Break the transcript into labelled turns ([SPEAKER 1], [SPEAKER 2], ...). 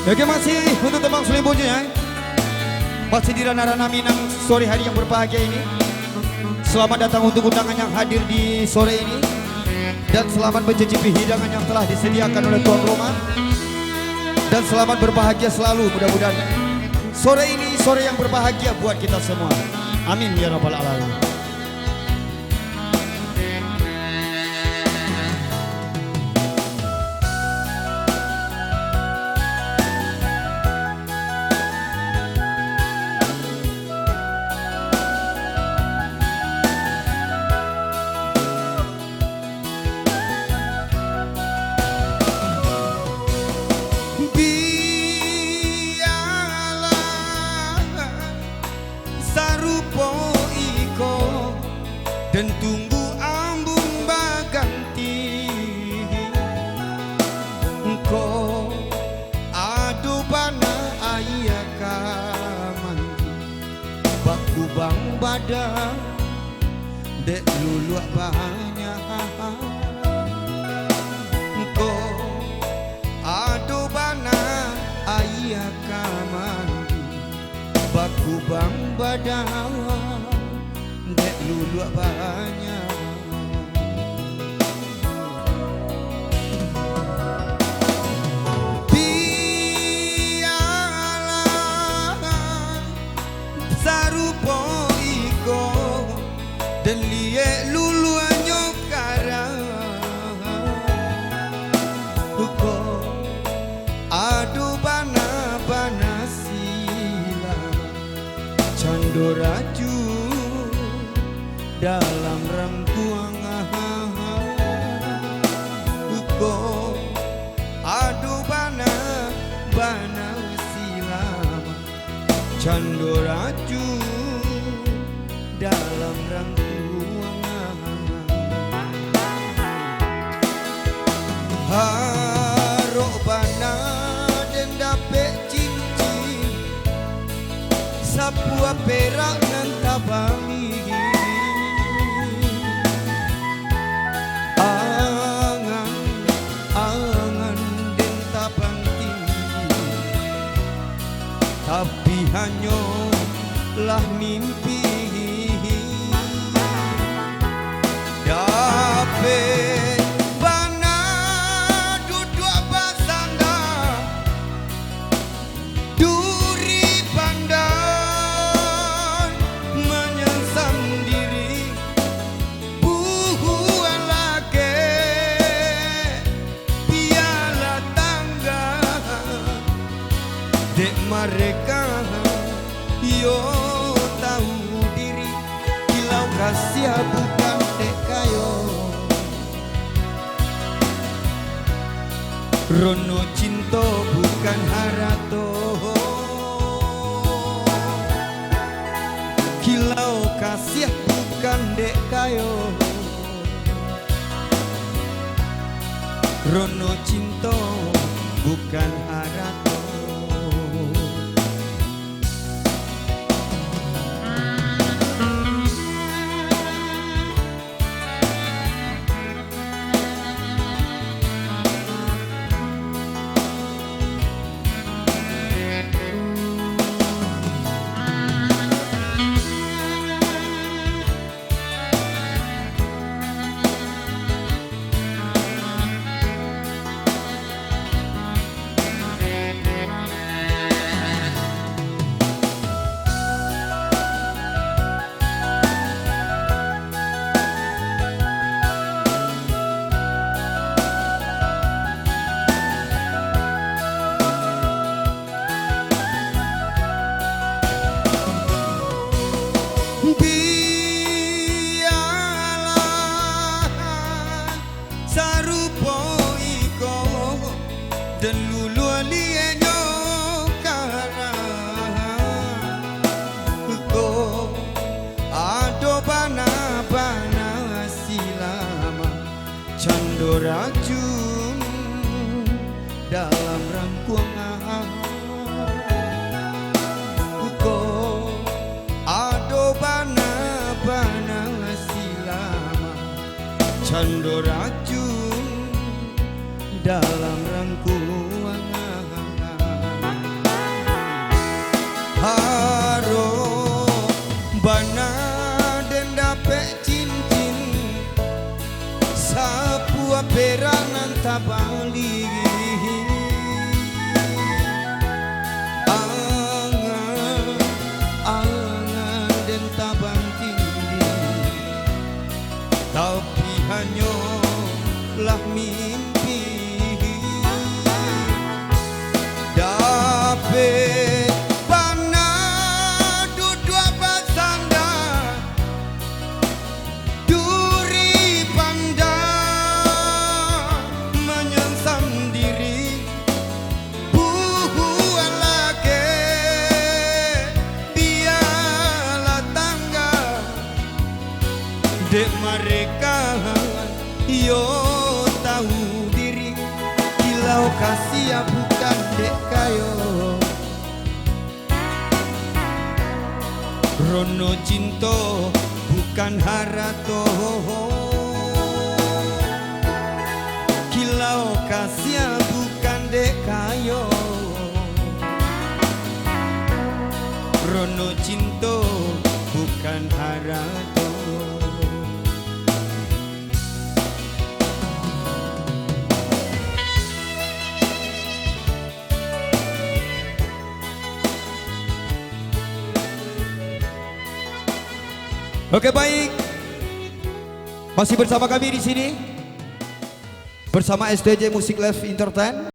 [SPEAKER 1] Oke, masih untuk tembang selimutnya masih di ranah-ranah Minang sore hari yang berbahagia ini. Selamat datang untuk undangan yang hadir di sore ini, dan selamat mencicipi hidangan yang telah disediakan oleh tuan rumah. Dan selamat berbahagia selalu, mudah-mudahan sore ini sore yang berbahagia buat kita semua. Amin ya rabbal alamin.
[SPEAKER 2] Dan tunggu ambung baganti engkau adu bana ayah kamanti baku bang badan dek luluak banyak engkau adu bana ayah kamanti baku bang badan dek luluak banyak. Biarlah sarupo iko dan liye luluak nyokara uko adu bana sila candoraju dalam rangkuang uko adu bana silama candoraju dalam rangkuang harok bana dan dapet cincin sapua perak nan tabami tapi hanyalah mimpi dapet bana duduk basanda duri pandan menyesam diri buhuan lagi piala tangga dek mereka yo tahu diri kilau kasih bukan dek kayo rono cinta bukan harato kilau kasih bukan dek kayo rono cinta bukan harato. Dan lulu liye nyokara ko ado bana silama candorajun dalam rangkuang ko ado bana silama candorajun dalam rangkuangan tabali angan dan tabang tinggi, tapi hanyalah mimpi. Dapat panah duduk bersanda, duri pandang menyangsam diri, buat lagi biarlah tangga dek mereka yo tahu diri. Kilau kasih bukan dek kayo, rono cinta bukan harato. Kilau kasih bukan dek kayo, rono cinta bukan harato.
[SPEAKER 1] Oke, baik. Masih bersama kami di sini bersama STJ Music Live Entertain.